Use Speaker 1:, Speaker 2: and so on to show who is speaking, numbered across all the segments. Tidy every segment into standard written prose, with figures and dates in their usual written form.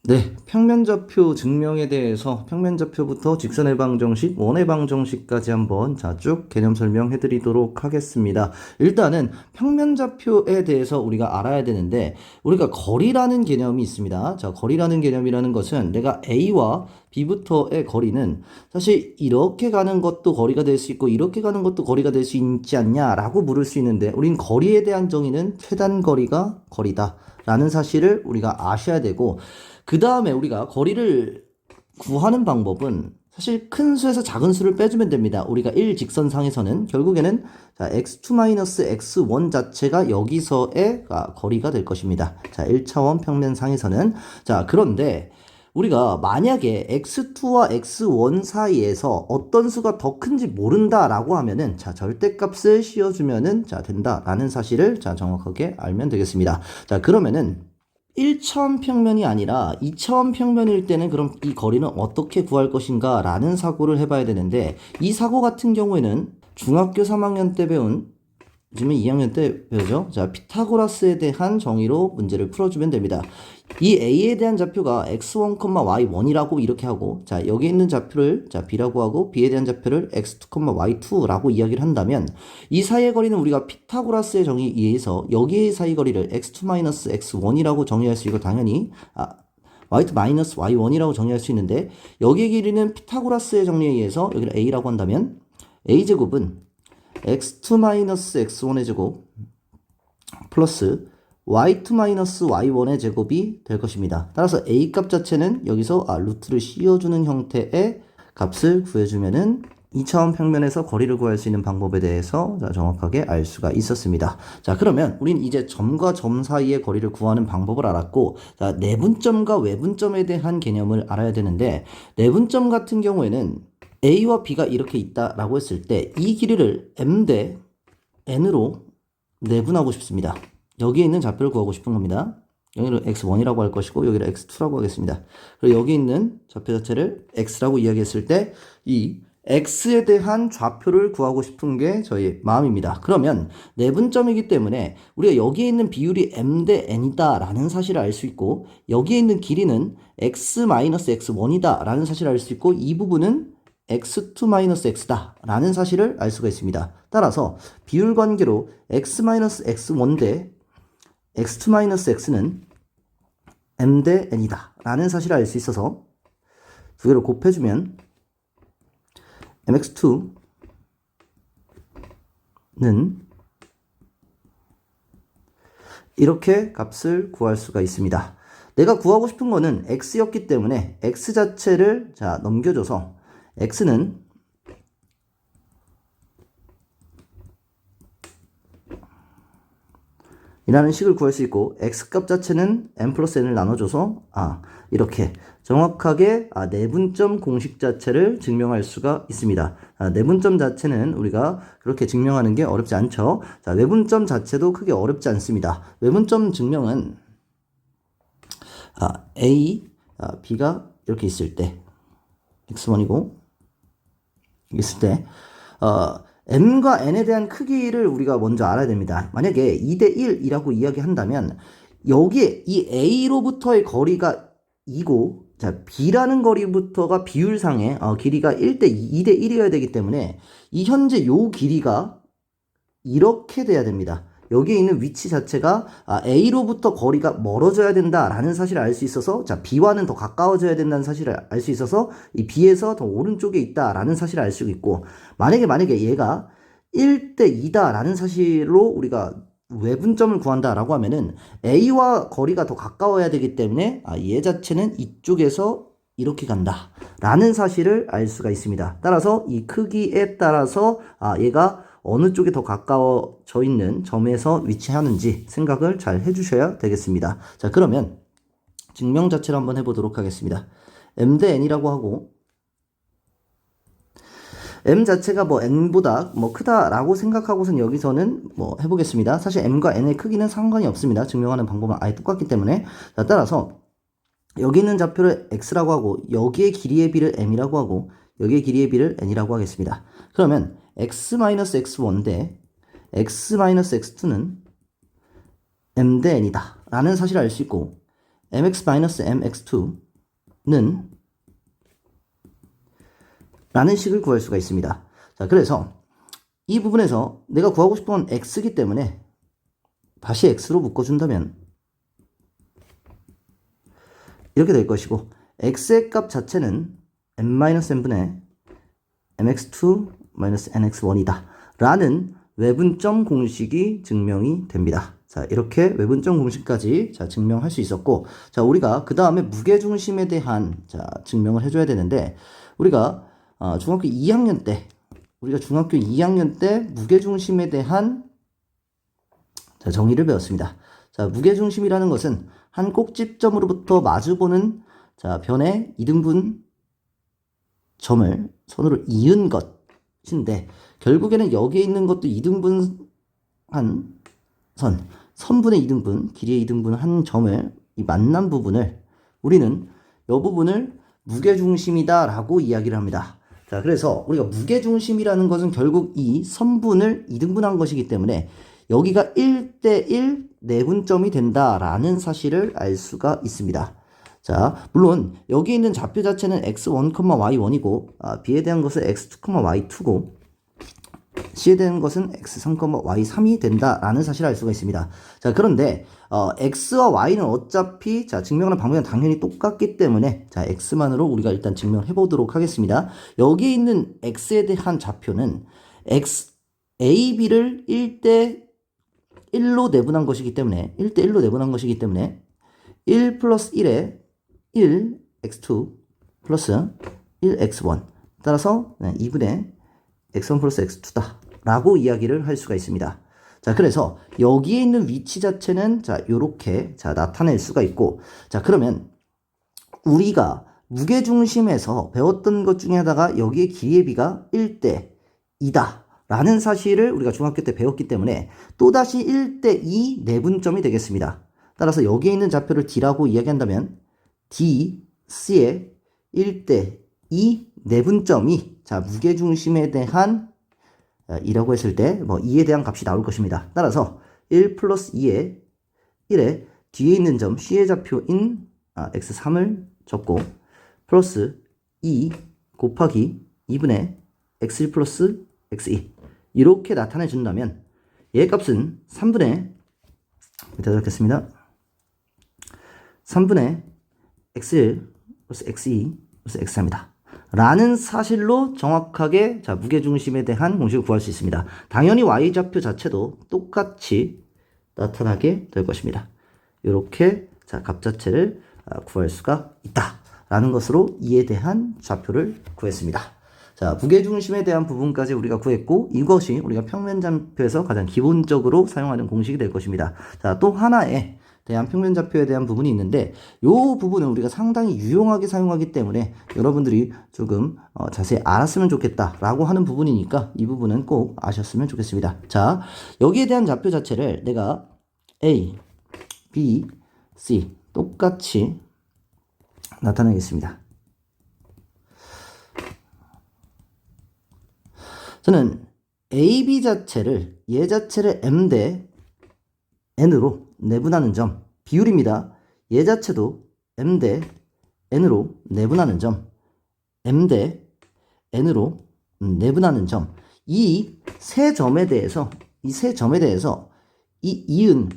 Speaker 1: 네, 평면좌표 증명에 대해서 평면좌표부터 직선의 방정식, 원의 방정식까지 한번 쭉 개념 설명해 드리도록 하겠습니다. 일단은 평면좌표에 대해서 우리가 알아야 되는데 우리가 거리라는 개념이 있습니다. 자, 거리라는 개념이라는 것은 내가 A와 B부터의 거리는 사실 이렇게 가는 것도 거리가 될 수 있고 이렇게 가는 것도 거리가 될 수 있지 않냐라고 물을 수 있는데 우린 거리에 대한 정의는 최단 거리가 거리다 라는 사실을 우리가 아셔야 되고 그 다음에 우리가 거리를 구하는 방법은 사실 큰 수에서 작은 수를 빼주면 됩니다. 우리가 일직선상에서는 결국에는 자, x2-x1 자체가 여기서의 거리가 될 것입니다. 자, 1차원 평면상에서는 자, 그런데 우리가 만약에 x2와 x1 사이에서 어떤 수가 더 큰지 모른다라고 하면은 자, 절대값을 씌워주면은 자, 된다라는 사실을 자, 정확하게 알면 되겠습니다. 자, 그러면은 1차원 평면이 아니라 2차원 평면일 때는 그럼 이 거리는 어떻게 구할 것인가 라는 사고를 해봐야 되는데 이 사고 같은 경우에는 중학교 3학년 때 배운 요즘에 2학년 때 배우죠. 자, 피타고라스에 대한 정의로 문제를 풀어주면 됩니다. 이 A에 대한 좌표가 x1, y1이라고 이렇게 하고 자, 여기 있는 좌표를 자, B라고 하고 B에 대한 좌표를 x2, y2라고 이야기를 한다면 이 사이의 거리는 우리가 피타고라스의 정의에 의해서 여기의 사이 거리를 x2-x1이라고 정의할 수 있고 당연히 y2-y1이라고 정의할 수 있는데 여기의 길이는 피타고라스의 정리에 의해서 여기를 A라고 한다면 A제곱은 x2-x1의 제곱 플러스 y2-y1의 제곱이 될 것입니다. 따라서 a 값 자체는 여기서 루트를 씌워주는 형태의 값을 구해주면은 2차원 평면에서 거리를 구할 수 있는 방법에 대해서 정확하게 알 수가 있었습니다. 자, 그러면 우린 이제 점과 점 사이의 거리를 구하는 방법을 알았고, 자, 내분점과 외분점에 대한 개념을 알아야 되는데, 내분점 같은 경우에는 A와 B가 이렇게 있다라고 했을 때 이 길이를 M 대 N으로 내분하고 싶습니다. 여기에 있는 좌표를 구하고 싶은 겁니다. 여기를 x1이라고 할 것이고 여기를 x2라고 하겠습니다. 그리고 여기 있는 좌표 자체를 x라고 이야기했을 때 이 x에 대한 좌표를 구하고 싶은 게 저희의 마음입니다. 그러면 내분점이기 때문에 우리가 여기에 있는 비율이 m 대 n이다 라는 사실을 알 수 있고 여기에 있는 길이는 x-x1이다 라는 사실을 알 수 있고 이 부분은 x2-x다 라는 사실을 알 수가 있습니다. 따라서 비율 관계로 x-x1 대 x2-x는 m 대 n이다 라는 사실을 알 수 있어서 두 개를 곱해주면 mx2는 이렇게 값을 구할 수가 있습니다. 내가 구하고 싶은 거는 x였기 때문에 x 자체를 자 넘겨줘서 x는 이라는 식을 구할 수 있고 x값 자체는 n 플러스 n을 나눠줘서 이렇게 정확하게 내분점 공식 자체를 증명할 수가 있습니다. 내분점 자체는 우리가 그렇게 증명하는 게 어렵지 않죠. 자, 외분점 자체도 크게 어렵지 않습니다. 외분점 증명은 A, B가 이렇게 있을 때 x1이고 있을 때 m과 n에 대한 크기를 우리가 먼저 알아야 됩니다. 만약에 2대 1이라고 이야기한다면 여기에 이 A로부터의 거리가 2고 자 B라는 거리부터가 비율상의 길이가 2대 1이어야 되기 때문에 이 현재 요 길이가 이렇게 돼야 됩니다. 여기에 있는 위치 자체가 A로부터 거리가 멀어져야 된다라는 사실을 알 수 있어서 자 B와는 더 가까워져야 된다는 사실을 알 수 있어서 이 B에서 더 오른쪽에 있다라는 사실을 알 수 있고 만약에 얘가 1대 2다라는 사실로 우리가 외분점을 구한다라고 하면은 A와 거리가 더 가까워야 되기 때문에 얘 자체는 이쪽에서 이렇게 간다 라는 사실을 알 수가 있습니다. 따라서 이 크기에 따라서 얘가 어느 쪽에 더 가까워져 있는 점에서 위치하는지 생각을 잘 해주셔야 되겠습니다. 자, 그러면 증명 자체를 한번 해보도록 하겠습니다. m 대 n이라고 하고 m 자체가 n보다 크다라고 생각하고선 여기서는 해보겠습니다. 사실 m과 n의 크기는 상관이 없습니다. 증명하는 방법은 아예 똑같기 때문에. 자, 따라서 여기 있는 좌표를 x라고 하고 여기의 길이의 비를 m이라고 하고 여기의 길이의 비를 n이라고 하겠습니다. 그러면 x-x1 대 x-x2는 m 대 n이다 라는 사실을 알 수 있고 mx-mx2는 라는 식을 구할 수가 있습니다. 자, 그래서 이 부분에서 내가 구하고 싶은 건 x이기 때문에 다시 x로 묶어준다면 이렇게 될 것이고, x의 값 자체는 n-n분의 mx2-nx1이다 라는 외분점 공식이 증명이 됩니다. 자, 이렇게 외분점 공식까지 자, 증명할 수 있었고, 자, 우리가 그 다음에 무게중심에 대한 자, 증명을 해줘야 되는데, 우리가 중학교 2학년 때 무게중심에 대한 자, 정의를 배웠습니다. 자, 무게중심이라는 것은 한 꼭지점으로부터 마주보는 자, 변의 이등분 점을 선으로 이은 것인데, 결국에는 여기에 있는 것도 이등분한 선분의 이등분, 길이의 이등분 한 점을 이 만난 부분을 우리는 이 부분을 무게중심이다 라고 이야기를 합니다. 자, 그래서 우리가 무게중심이라는 것은 결국 이 선분을 이등분한 것이기 때문에 여기가 1대1 내분점이 된다라는 사실을 알 수가 있습니다. 자, 물론 여기 있는 좌표 자체는 x1, y1이고 b에 대한 것은 x2, y2고 c에 대한 것은 x3, y3이 된다라는 사실을 알 수가 있습니다. 자, 그런데 x와 y는 어차피 자, 증명하는 방법은 당연히 똑같기 때문에 자, x만으로 우리가 일단 증명을 해보도록 하겠습니다. 여기에 있는 x에 대한 좌표는 a, b를 1대1로 내분한 것이기 때문에 1 플러스 1에 1 x2 플러스 1 x1 따라서 2분의 x1 플러스 x2다 라고 이야기를 할 수가 있습니다. 자, 그래서 여기에 있는 위치 자체는 자, 요렇게 자, 나타낼 수가 있고, 자, 그러면 우리가 무게중심에서 배웠던 것 중에 하나가 여기에 길이의 비가 1대 2다 라는 사실을 우리가 중학교 때 배웠기 때문에 또다시 1대 2 내분점이 되겠습니다. 따라서 여기에 있는 좌표를 D라고 이야기한다면 D, C의 1대 2 내분점이 자, 무게중심에 대한 2라고 했을 때 뭐 2에 대한 값이 나올 것입니다. 따라서 1 플러스 2에 1에 뒤에 있는 점 C의 좌표인 x3을 적고 플러스 2 곱하기 2분의 x1 플러스 x2 이렇게 나타내 준다면 얘 값은 3분의 밑에 적겠습니다. 3분의 x1 플러스 x2 플러스 x3이다 라는 사실로 정확하게 자, 무게중심에 대한 공식을 구할 수 있습니다. 당연히 y좌표 자체도 똑같이 나타나게 될 것입니다. 이렇게 자, 값 자체를 구할 수가 있다 라는 것으로 이에 대한 좌표를 구했습니다. 자, 무게중심에 대한 부분까지 우리가 구했고, 이것이 우리가 평면좌표에서 가장 기본적으로 사용하는 공식이 될 것입니다. 자, 또 하나의 대한 평면좌표에 대한 부분이 있는데, 이 부분은 우리가 상당히 유용하게 사용하기 때문에 여러분들이 조금 자세히 알았으면 좋겠다라고 하는 부분이니까 이 부분은 꼭 아셨으면 좋겠습니다. 자, 여기에 대한 좌표 자체를 내가 A, B, C 똑같이 나타내겠습니다. 저는 AB 자체를 얘 자체를 M 대 N으로 내분하는 점 비율입니다. 얘 자체도 M 대 N으로 내분하는 점 M 대 N으로 내분하는 점 이 세 점에 대해서 이 이은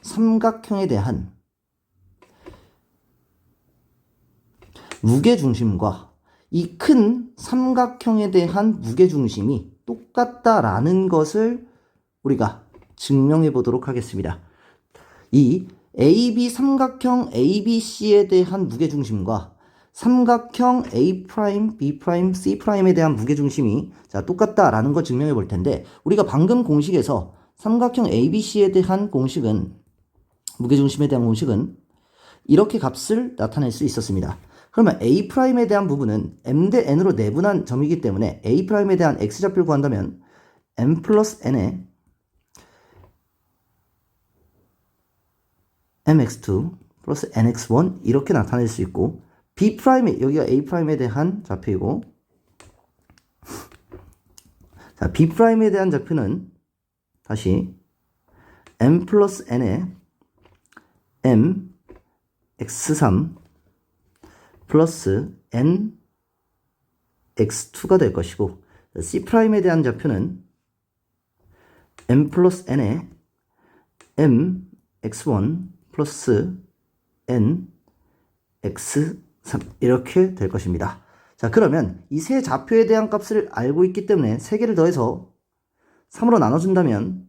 Speaker 1: 삼각형에 대한 무게중심과 이 큰 삼각형에 대한 무게중심이 똑같다라는 것을 우리가 증명해 보도록 하겠습니다. 이 AB 삼각형 ABC에 대한 무게중심과 삼각형 A', B', C'에 대한 무게중심이 자, 똑같다라는 걸 증명해 볼 텐데, 우리가 방금 공식에서 삼각형 ABC에 대한 공식은 무게중심에 대한 공식은 이렇게 값을 나타낼 수 있었습니다. 그러면 A'에 대한 부분은 M 대 N으로 내분한 점이기 때문에 A'에 대한 X좌표를 구한다면 M 플러스 N에 MX2 플러스 NX1 이렇게 나타낼 수 있고, B'에 여기가 A'에 대한 좌표이고, 자, B'에 대한 좌표는 다시 M 플러스 N에 M x3 플러스 n x2가 될 것이고 C'에 대한 좌표는 m 플러스 n에 m x1 플러스 n x3 이렇게 될 것입니다. 자, 그러면 이 세 좌표에 대한 값을 알고 있기 때문에 세 개를 더해서 3으로 나눠준다면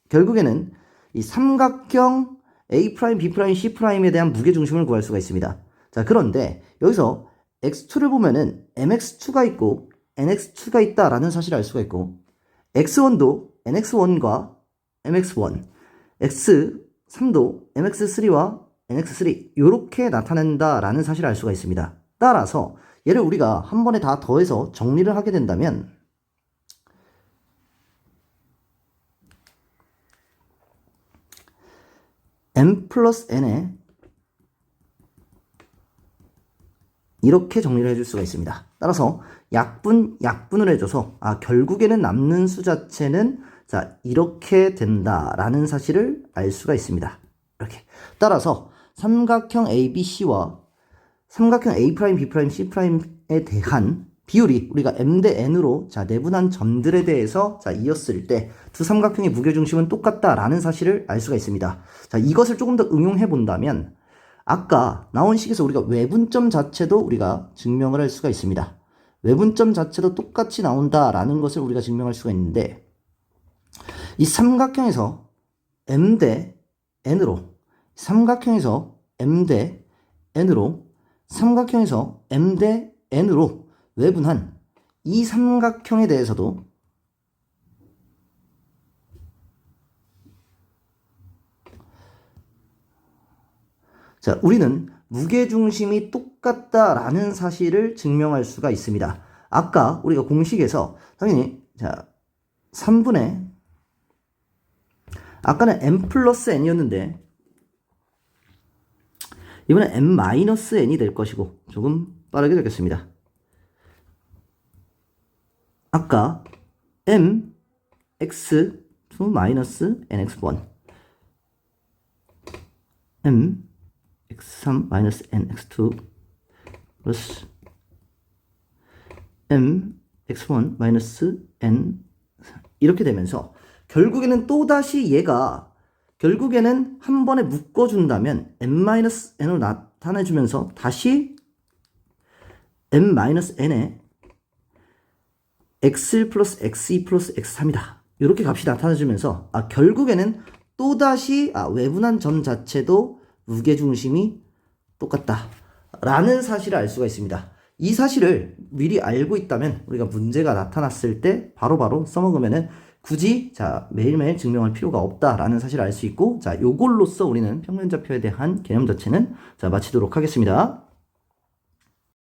Speaker 1: 결국에는 이 삼각형 A', B', C'에 대한 무게중심을 구할 수가 있습니다. 자, 그런데 여기서 x2를 보면은 mx2가 있고 nx2가 있다라는 사실을 알 수가 있고 x1도 nx1과 mx1, x3도 mx3와 nx3 이렇게 나타낸다라는 사실을 알 수가 있습니다. 따라서 얘를 우리가 한 번에 다 더해서 정리를 하게 된다면 m 플러스 n에 이렇게 정리를 해줄 수가 있습니다. 따라서 약분을 해줘서 결국에는 남는 수 자체는 자 이렇게 된다라는 사실을 알 수가 있습니다. 이렇게 따라서 삼각형 ABC와 삼각형 A', B', C'에 대한 비율이 우리가 m 대 n으로 자 내분한 점들에 대해서 자 이었을 때 두 삼각형의 무게중심은 똑같다라는 사실을 알 수가 있습니다. 자, 이것을 조금 더 응용해 본다면 아까 나온 식에서 우리가 외분점 자체도 우리가 증명을 할 수가 있습니다. 외분점 자체도 똑같이 나온다라는 것을 우리가 증명할 수가 있는데 이 삼각형에서 m 대 n으로 삼각형에서 m 대 n으로 삼각형에서 m 대 n으로 외분한 이 삼각형에 대해서도 자, 우리는 무게중심이 똑같다라는 사실을 증명할 수가 있습니다. 아까 우리가 공식에서 당연히 자 3분의 아까는 m 플러스 n이었는데 이번엔 m 마이너스 n이 될 것이고 조금 빠르게 적겠습니다. 아까 m x2 마이너스 nx1 m x3 마이너스 nx2 플러스 m x1 마이너스 n 이렇게 되면서 결국에는 또다시 얘가 결국에는 한 번에 묶어준다면 m-n으로 나타내주면서 다시 m-n에 x1 플러스 x2 플러스 x3이다. 이렇게 값이 나타나주면서 결국에는 또다시 외분한 점 자체도 무게중심이 똑같다 라는 사실을 알 수가 있습니다. 이 사실을 미리 알고 있다면 우리가 문제가 나타났을 때 바로바로 써먹으면은 굳이 자 매일매일 증명할 필요가 없다라는 사실을 알 수 있고 자 요걸로써 우리는 평면좌표에 대한 개념 자체는 자 마치도록 하겠습니다.